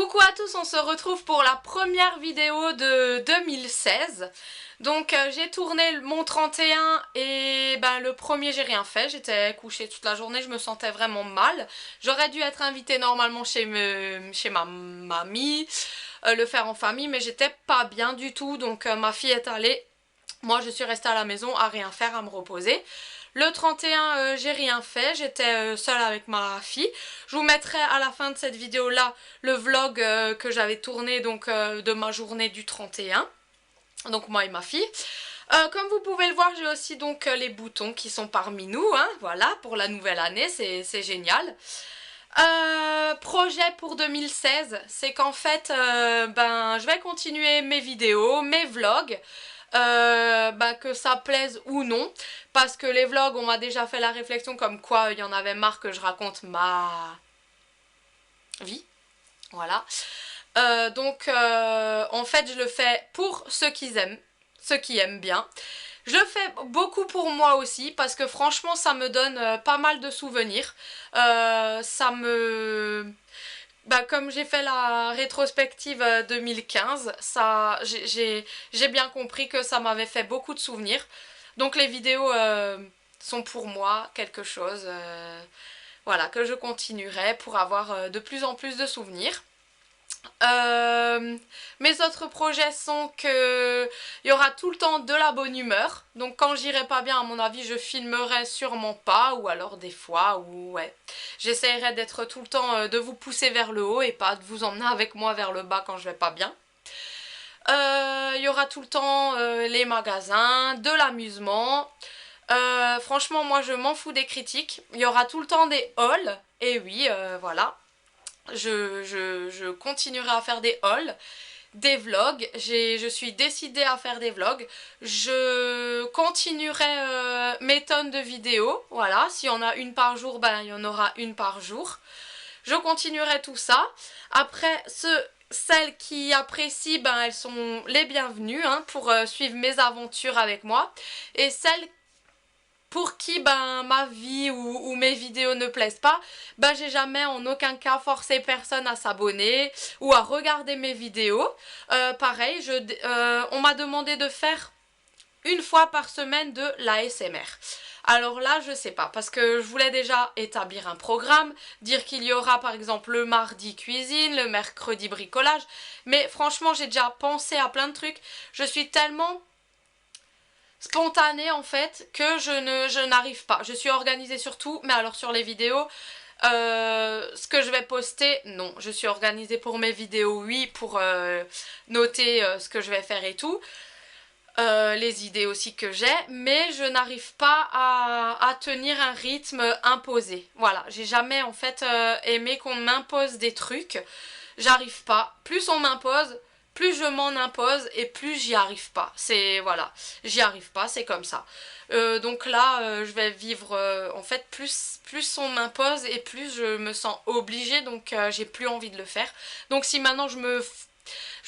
Coucou à tous, on se retrouve pour la première vidéo de 2016. Donc j'ai tourné mon 31 et ben, le premier j'ai rien fait, j'étais couchée toute la journée, je me sentais vraiment mal. J'aurais dû être invitée normalement chez ma mamie, le faire en famille, mais j'étais pas bien du tout, donc ma fille est allée. Moi je suis restée à la maison à rien faire, à me reposer. Le 31, j'ai rien fait, j'étais seule avec ma fille. Je vous mettrai à la fin de cette vidéo là le vlog que j'avais tourné donc de ma journée du 31. Donc moi et ma fille. Comme vous pouvez le voir, j'ai aussi donc les boutons qui sont parmi nous, hein, voilà, pour la nouvelle année, c'est génial. Projet pour 2016, c'est qu'en fait, je vais continuer mes vidéos, mes vlogs. Que ça plaise ou non, parce que les vlogs, on m'a déjà fait la réflexion comme quoi il y en avait marre que je raconte ma vie, voilà. En fait je le fais pour ceux qui aiment bien. Je le fais beaucoup pour moi aussi parce que franchement ça me donne pas mal de souvenirs. Comme j'ai fait la rétrospective 2015, j'ai bien compris que ça m'avait fait beaucoup de souvenirs. Donc les vidéos sont pour moi quelque chose voilà, que je continuerai pour avoir de plus en plus de souvenirs. Mes autres projets sont que il y aura tout le temps de la bonne humeur. Donc quand j'irai pas bien, à mon avis, je filmerai sûrement pas, ou alors des fois, ou ouais. J'essaierai d'être tout le temps, de vous pousser vers le haut et pas de vous emmener avec moi vers le bas quand je vais pas bien. Il y aura tout le temps les magasins, de l'amusement. Franchement, moi je m'en fous des critiques. Il y aura tout le temps des hauls. Et oui, voilà. Je continuerai à faire des hauls, des vlogs. Je suis décidée à faire des vlogs. Je continuerai mes tonnes de vidéos. Voilà, s'il y en a une par jour, ben il y en aura une par jour. Je continuerai tout ça. Après, celles qui apprécient, ben elles sont les bienvenues hein, pour suivre mes aventures avec moi. Et celles pour qui ma vie ou mes vidéos ne plaisent pas, j'ai jamais en aucun cas forcé personne à s'abonner ou à regarder mes vidéos. Pareil, on m'a demandé de faire une fois par semaine de l'ASMR. Alors là, je sais pas, parce que je voulais déjà établir un programme, dire qu'il y aura par exemple le mardi cuisine, le mercredi bricolage, mais franchement, j'ai déjà pensé à plein de trucs. Je suis tellement spontanée en fait que je n'arrive pas. Je suis organisée sur tout, mais alors sur les vidéos, ce que je vais poster, non. Je suis organisée pour mes vidéos, oui, pour noter ce que je vais faire et tout. Les idées aussi que j'ai, mais je n'arrive pas à tenir un rythme imposé. Voilà, j'ai jamais en fait aimé qu'on m'impose des trucs. J'arrive pas. Plus on m'impose, plus je m'en impose et plus j'y arrive pas. C'est voilà, j'y arrive pas, c'est comme ça. Donc là, je vais vivre en fait plus on m'impose et plus je me sens obligée, donc j'ai plus envie de le faire. Donc si maintenant je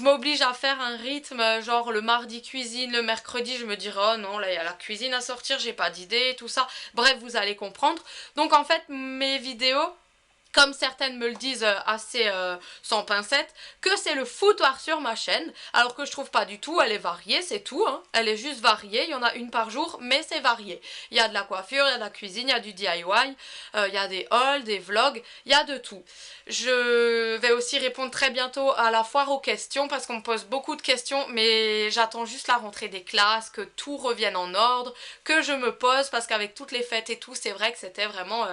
m'oblige à faire un rythme, genre le mardi cuisine, le mercredi je me dirais oh non là il y a la cuisine à sortir, j'ai pas d'idée, tout ça. Bref, vous allez comprendre. Donc en fait mes vidéos, comme certaines me le disent assez sans pincette, que c'est le foutoir sur ma chaîne, alors que je trouve pas du tout, elle est variée, c'est tout, hein. Elle est juste variée, il y en a une par jour, mais c'est varié. Il y a de la coiffure, il y a de la cuisine, il y a du DIY, il y a des hauls, des vlogs, il y a de tout. Je vais aussi répondre très bientôt à la foire aux questions, parce qu'on me pose beaucoup de questions, mais j'attends juste la rentrée des classes, que tout revienne en ordre, que je me pose, parce qu'avec toutes les fêtes et tout, c'est vrai que c'était vraiment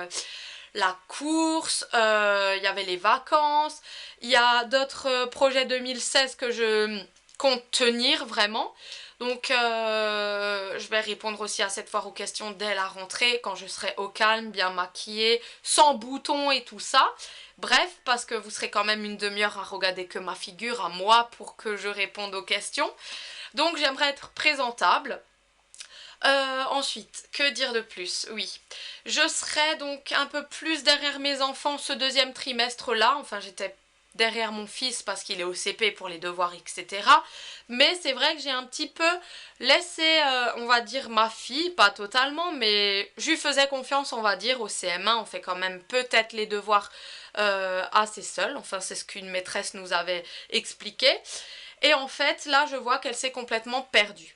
la course, il y avait les vacances, il y a d'autres projets 2016 que je compte tenir vraiment. Donc je vais répondre aussi à cette foire aux questions dès la rentrée, quand je serai au calme, bien maquillée, sans boutons et tout ça. Bref, parce que vous serez quand même une demi-heure à regarder que ma figure à moi pour que je réponde aux questions. Donc j'aimerais être présentable. Ensuite, que dire de plus? Oui, je serai donc un peu plus derrière mes enfants ce deuxième trimestre-là. Enfin, j'étais derrière mon fils parce qu'il est au CP pour les devoirs, etc. Mais c'est vrai que j'ai un petit peu laissé, on va dire, ma fille, pas totalement, mais je lui faisais confiance, on va dire, au CM1. On fait quand même peut-être les devoirs assez seule. Enfin, c'est ce qu'une maîtresse nous avait expliqué. Et en fait, là, je vois qu'elle s'est complètement perdue.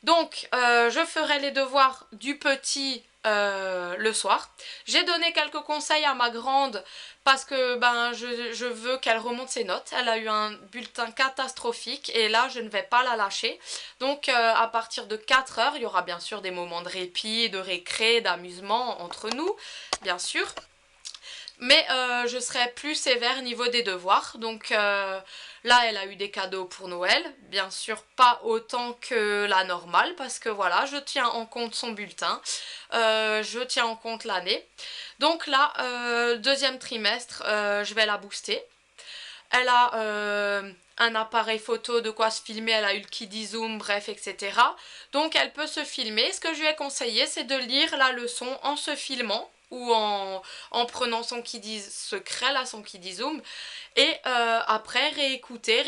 Donc, je ferai les devoirs du petit le soir. J'ai donné quelques conseils à ma grande parce que ben, je veux qu'elle remonte ses notes. Elle a eu un bulletin catastrophique et là, je ne vais pas la lâcher. Donc, à partir de 4 heures, il y aura bien sûr des moments de répit, de récré, d'amusement entre nous, bien sûr. Mais je serai plus sévère niveau des devoirs. Donc là, elle a eu des cadeaux pour Noël. Bien sûr, pas autant que la normale. Parce que voilà, je tiens en compte son bulletin. Je tiens en compte l'année. Donc là, deuxième trimestre, je vais la booster. Elle a un appareil photo, de quoi se filmer, elle a eu le Kidy Zoom, bref, etc. Donc elle peut se filmer. Ce que je lui ai conseillé, c'est de lire la leçon en se filmant ou en prenant son Kidy secret, là, son Kidy Zoom. Et après, réécouter.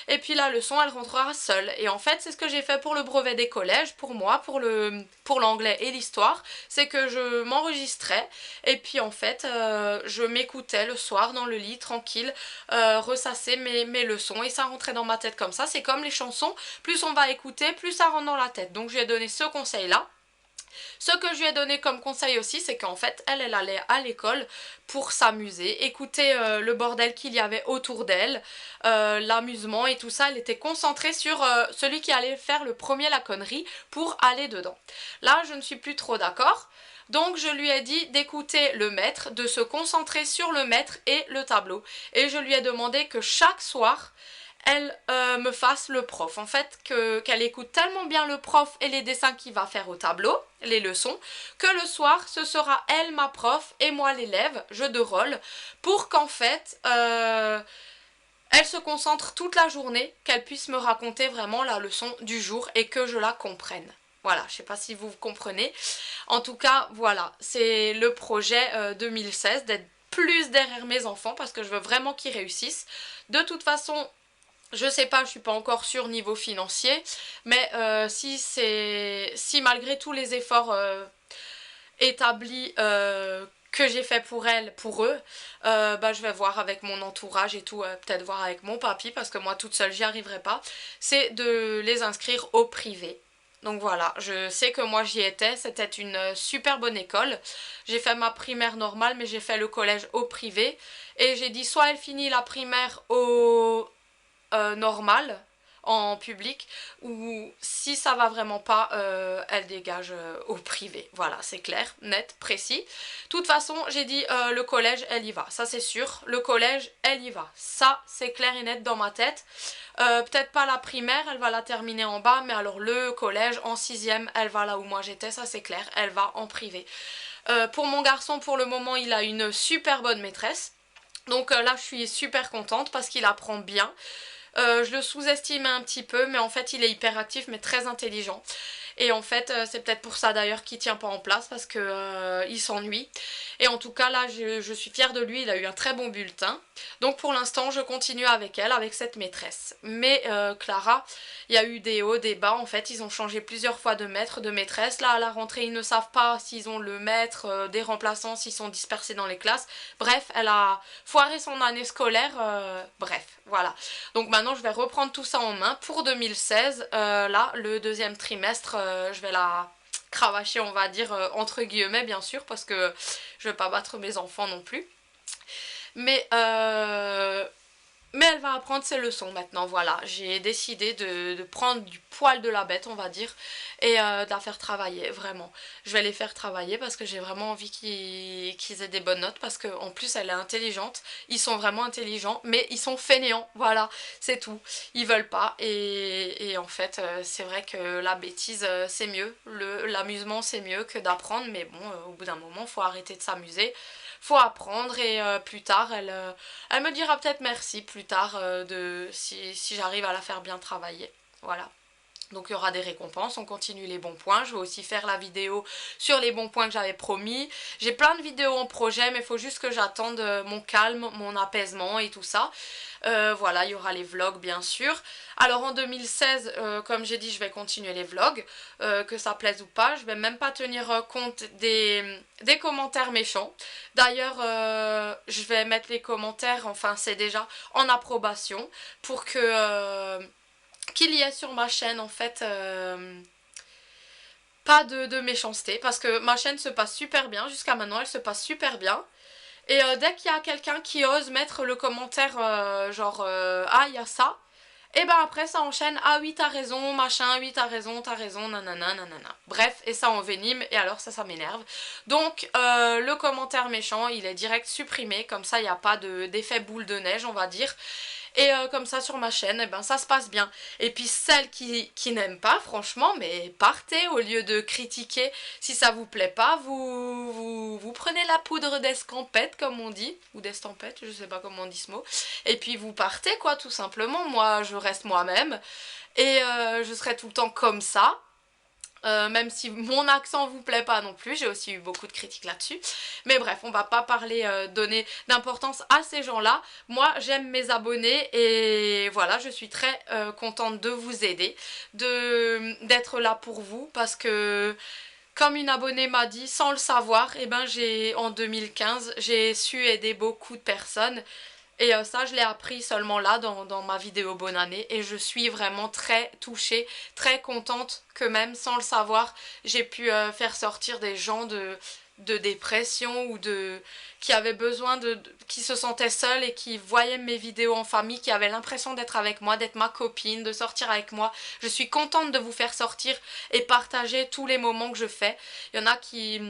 Et puis la leçon, elle rentrera seule. Et en fait, c'est ce que j'ai fait pour le brevet des collèges, pour moi, pour l'anglais et l'histoire. C'est que je m'enregistrais. Et puis en fait, je m'écoutais le soir dans le lit, tranquille, ressasser mes leçons. Et ça rentrait dans ma tête comme ça. C'est comme les chansons. Plus on va écouter, plus ça rentre dans la tête. Donc je lui ai donné ce conseil-là. Ce que je lui ai donné comme conseil aussi, c'est qu'en fait, elle allait à l'école pour s'amuser, écouter le bordel qu'il y avait autour d'elle, l'amusement et tout ça. Elle était concentrée sur celui qui allait faire le premier la connerie pour aller dedans. Là, je ne suis plus trop d'accord. Donc je lui ai dit d'écouter le maître, de se concentrer sur le maître et le tableau. Et je lui ai demandé que chaque soir, elle me fasse le prof. En fait, qu'elle écoute tellement bien le prof et les dessins qu'il va faire au tableau, les leçons, que le soir, ce sera elle, ma prof, et moi, l'élève, jeu de rôle, pour qu'en fait, elle se concentre toute la journée, qu'elle puisse me raconter vraiment la leçon du jour et que je la comprenne. Voilà, je ne sais pas si vous comprenez. En tout cas, voilà, c'est le projet 2016, d'être plus derrière mes enfants parce que je veux vraiment qu'ils réussissent. De toute façon, je sais pas, je suis pas encore sûre niveau financier, mais si malgré tous les efforts établis que j'ai fait pour elle, pour eux, bah, je vais voir avec mon entourage et tout, peut-être voir avec mon papy, parce que moi toute seule j'y arriverai pas, c'est de les inscrire au privé. Donc voilà, je sais que moi j'y étais, c'était une super bonne école. J'ai fait ma primaire normale, mais j'ai fait le collège au privé. Et j'ai dit soit elle finit la primaire au normale en public, ou si ça va vraiment pas, elle dégage au privé. Voilà, c'est clair, net, précis. De toute façon, j'ai dit le collège, elle y va, ça c'est sûr. Le collège, elle y va, ça c'est clair et net dans ma tête. Peut-être pas la primaire, elle va la terminer en bas, mais alors le collège en 6e, elle va là où moi j'étais, ça c'est clair, elle va en privé. Pour mon garçon, pour le moment, il a une super bonne maîtresse. Donc là, je suis super contente parce qu'il apprend bien. Je le sous-estime un petit peu, mais en fait il est hyperactif mais très intelligent. Et en fait c'est peut-être pour ça d'ailleurs qu'il tient pas en place, parce que il s'ennuie. Et en tout cas là je suis fière de lui, il a eu un très bon bulletin. Donc pour l'instant je continue avec elle, avec cette maîtresse. Mais Clara, il y a eu des hauts, des bas, en fait ils ont changé plusieurs fois de maître, de maîtresse. Là à la rentrée ils ne savent pas s'ils ont le maître, des remplaçants, s'ils sont dispersés dans les classes. Bref, elle a foiré son année scolaire, bref, voilà. Donc maintenant je vais reprendre tout ça en main pour 2016. Là le deuxième trimestre, je vais la cravacher, on va dire, entre guillemets bien sûr, parce que je vais pas battre mes enfants non plus. Mais elle va apprendre ses leçons maintenant, voilà. J'ai décidé de prendre du poil de la bête, on va dire, et de la faire travailler, vraiment. Je vais les faire travailler parce que j'ai vraiment envie qu'ils aient des bonnes notes, parce qu'en plus elle est intelligente, ils sont vraiment intelligents, mais ils sont fainéants, voilà, c'est tout. Ils veulent pas, et en fait, c'est vrai que la bêtise, c'est mieux, l'amusement c'est mieux que d'apprendre, mais bon, au bout d'un moment, faut arrêter de s'amuser. Faut apprendre, et plus tard elle me dira peut-être merci plus tard, si j'arrive à la faire bien travailler. Voilà. Donc il y aura des récompenses, on continue les bons points. Je vais aussi faire la vidéo sur les bons points que j'avais promis. J'ai plein de vidéos en projet, mais il faut juste que j'attende mon calme, mon apaisement et tout ça. Voilà, il y aura les vlogs bien sûr. Alors en 2016, comme j'ai dit, je vais continuer les vlogs, que ça plaise ou pas. Je vais même pas tenir compte des commentaires méchants. D'ailleurs, je vais mettre les commentaires, enfin c'est déjà en approbation, pour que... qu'il y ait sur ma chaîne en fait pas de méchanceté, parce que ma chaîne se passe super bien, jusqu'à maintenant elle se passe super bien. Et dès qu'il y a quelqu'un qui ose mettre le commentaire genre ah il y a ça, et ben après ça enchaîne ah oui t'as raison machin, oui t'as raison nanana nanana. Bref, et ça envenime et alors ça m'énerve. Donc le commentaire méchant il est direct supprimé, comme ça il n'y a pas d'effet boule de neige on va dire. Et comme ça sur ma chaîne, eh ben, ça se passe bien. Et puis celles qui n'aiment pas, franchement, mais partez au lieu de critiquer. Si ça vous plaît pas, vous prenez la poudre d'escampette, comme on dit. Ou d'estampette, je sais pas comment on dit ce mot. Et puis vous partez, quoi, tout simplement. Moi, je reste moi-même. Et je serai tout le temps comme ça. Même si mon accent vous plaît pas non plus, j'ai aussi eu beaucoup de critiques là-dessus. Mais bref, on va pas parler, donner d'importance à ces gens-là. Moi, j'aime mes abonnés et voilà, je suis très contente de vous aider, d'être là pour vous parce que... Comme une abonnée m'a dit, sans le savoir, eh ben en 2015, j'ai su aider beaucoup de personnes. Et ça, je l'ai appris seulement là, dans ma vidéo bonne année. Et je suis vraiment très touchée, très contente que même sans le savoir, j'ai pu faire sortir des gens de dépression ou qui avaient besoin qui se sentaient seuls et qui voyaient mes vidéos en famille, qui avaient l'impression d'être avec moi, d'être ma copine, de sortir avec moi. Je suis contente de vous faire sortir et partager tous les moments que je fais. Il y en a qui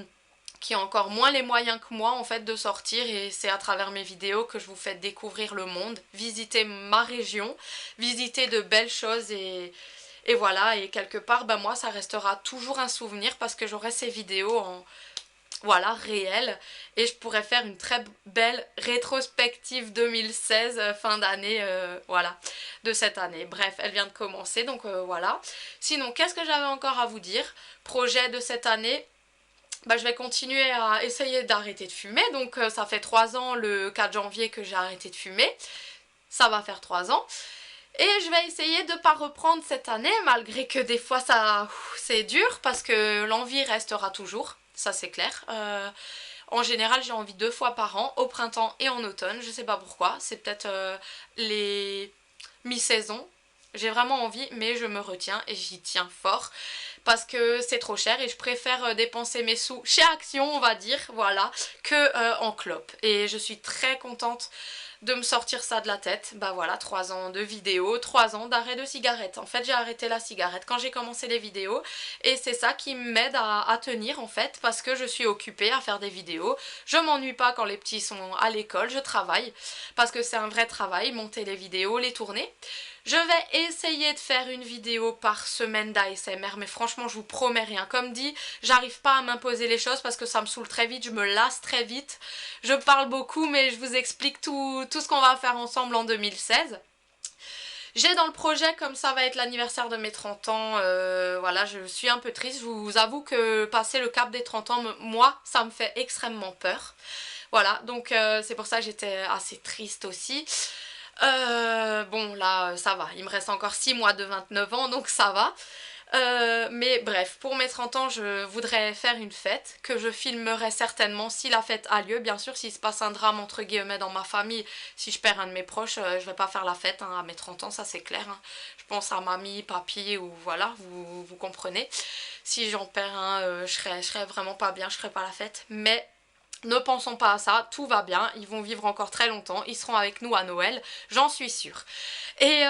ont encore moins les moyens que moi en fait de sortir et c'est à travers mes vidéos que je vous fais découvrir le monde, visiter ma région, visiter de belles choses et voilà, et quelque part ben moi ça restera toujours un souvenir parce que j'aurai ces vidéos en voilà réelles et je pourrais faire une très belle rétrospective 2016 fin d'année voilà de cette année. Bref, elle vient de commencer donc voilà. Sinon qu'est-ce que j'avais encore à vous dire? Projet de cette année, bah, je vais continuer à essayer d'arrêter de fumer. Donc ça fait 3 ans le 4 janvier que j'ai arrêté de fumer. Ça va faire 3 ans. Et je vais essayer de ne pas reprendre cette année, malgré que des fois c'est dur, parce que l'envie restera toujours, ça c'est clair. En général j'ai envie 2 fois par an, au printemps et en automne, je sais pas pourquoi, c'est peut-être les mi-saisons. J'ai vraiment envie, mais je me retiens et j'y tiens fort parce que c'est trop cher et je préfère dépenser mes sous chez Action, on va dire, voilà, que en clope. Et je suis très contente de me sortir ça de la tête. Bah voilà, 3 ans de vidéos, 3 ans d'arrêt de cigarette. En fait, j'ai arrêté la cigarette quand j'ai commencé les vidéos et c'est ça qui m'aide à tenir en fait parce que je suis occupée à faire des vidéos. Je m'ennuie pas quand les petits sont à l'école, je travaille parce que c'est un vrai travail, monter les vidéos, les tourner. Je vais essayer de faire une vidéo par semaine d'ASMR, mais franchement je vous promets rien. Comme dit, j'arrive pas à m'imposer les choses parce que ça me saoule très vite, je me lasse très vite. Je parle beaucoup mais je vous explique tout ce qu'on va faire ensemble en 2016. J'ai dans le projet, comme ça va être l'anniversaire de mes 30 ans, voilà, je suis un peu triste. Je vous avoue que passer le cap des 30 ans, moi, ça me fait extrêmement peur. Voilà, donc c'est pour ça que j'étais assez triste aussi. Bon là ça va, il me reste encore 6 mois de 29 ans donc ça va. Mais bref, pour mes 30 ans je voudrais faire une fête que je filmerai certainement si la fête a lieu. Bien sûr s'il se passe un drame entre guillemets dans ma famille, si je perds un de mes proches, je vais pas faire la fête hein, à mes 30 ans, ça c'est clair hein. Je pense à mamie, papy ou voilà, vous comprenez. Si j'en perds un, je serais vraiment pas bien, je ferai pas la fête. Mais ne pensons pas à ça, tout va bien, ils vont vivre encore très longtemps, ils seront avec nous à Noël, j'en suis sûre. Et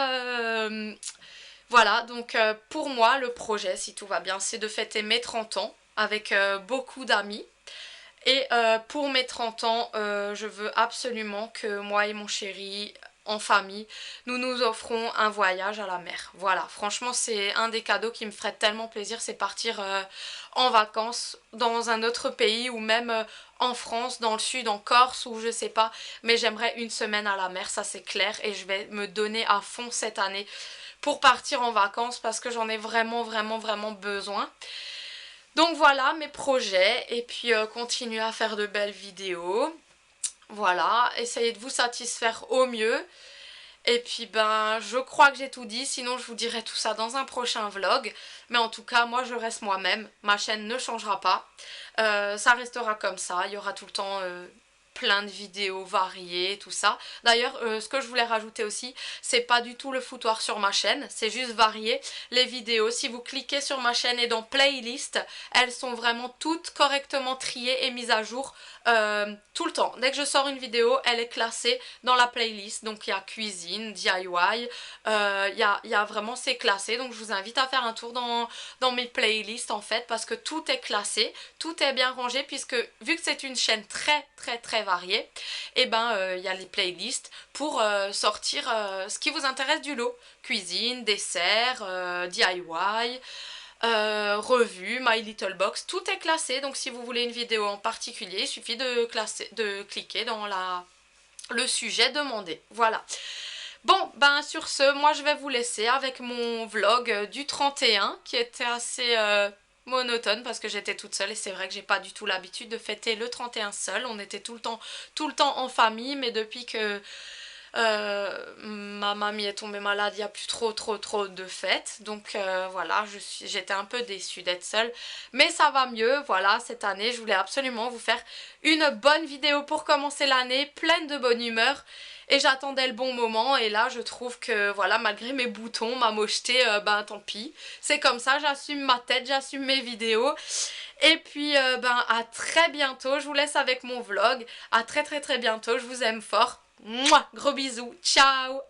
voilà, donc pour moi, le projet, si tout va bien, c'est de fêter mes 30 ans avec beaucoup d'amis. Et pour mes 30 ans, je veux absolument que moi et mon chéri, en famille, nous nous offrons un voyage à la mer. Voilà, franchement c'est un des cadeaux qui me ferait tellement plaisir, c'est partir en vacances dans un autre pays ou même en France, dans le sud, en Corse ou je sais pas. Mais j'aimerais une semaine à la mer, ça c'est clair et je vais me donner à fond cette année pour partir en vacances parce que j'en ai vraiment besoin. Donc voilà mes projets et puis continuer à faire de belles vidéos. Voilà, essayez de vous satisfaire au mieux. Et puis ben je crois que j'ai tout dit, sinon je vous dirai tout ça dans un prochain vlog. Mais en tout cas moi je reste moi-même, ma chaîne ne changera pas. Ça restera comme ça, il y aura tout le temps plein de vidéos variées, tout ça. D'ailleurs ce que je voulais rajouter aussi, c'est pas du tout le foutoir sur ma chaîne, c'est juste varié les vidéos. Si vous cliquez sur ma chaîne et dans playlist, elles sont vraiment toutes correctement triées et mises à jour tout le temps. Dès que je sors une vidéo, elle est classée dans la playlist. Donc il y a cuisine, DIY, il y a vraiment c'est classé. Donc je vous invite à faire un tour dans mes playlists en fait, parce que tout est classé, tout est bien rangé, puisque vu que c'est une chaîne très variée, et ben il y a les playlists pour sortir ce qui vous intéresse du lot. Cuisine, dessert, DIY, revue, My Little Box, tout est classé. Donc si vous voulez une vidéo en particulier, il suffit de cliquer dans le sujet demandé. Voilà. Bon, ben sur ce, moi je vais vous laisser avec mon vlog du 31 qui était assez monotone parce que j'étais toute seule et c'est vrai que j'ai pas du tout l'habitude de fêter le 31 seule. On était tout le temps en famille, mais depuis que ma mamie est tombée malade, il n'y a plus trop de fêtes. Donc voilà, j'étais un peu déçue d'être seule. Mais ça va mieux, voilà, cette année, je voulais absolument vous faire une bonne vidéo pour commencer l'année, pleine de bonne humeur. Et j'attendais le bon moment et là je trouve que voilà, malgré mes boutons, ma mocheté, ben tant pis. C'est comme ça, j'assume ma tête, j'assume mes vidéos. Et puis ben à très bientôt, je vous laisse avec mon vlog. À très bientôt, je vous aime fort. Mouah, gros bisous, ciao.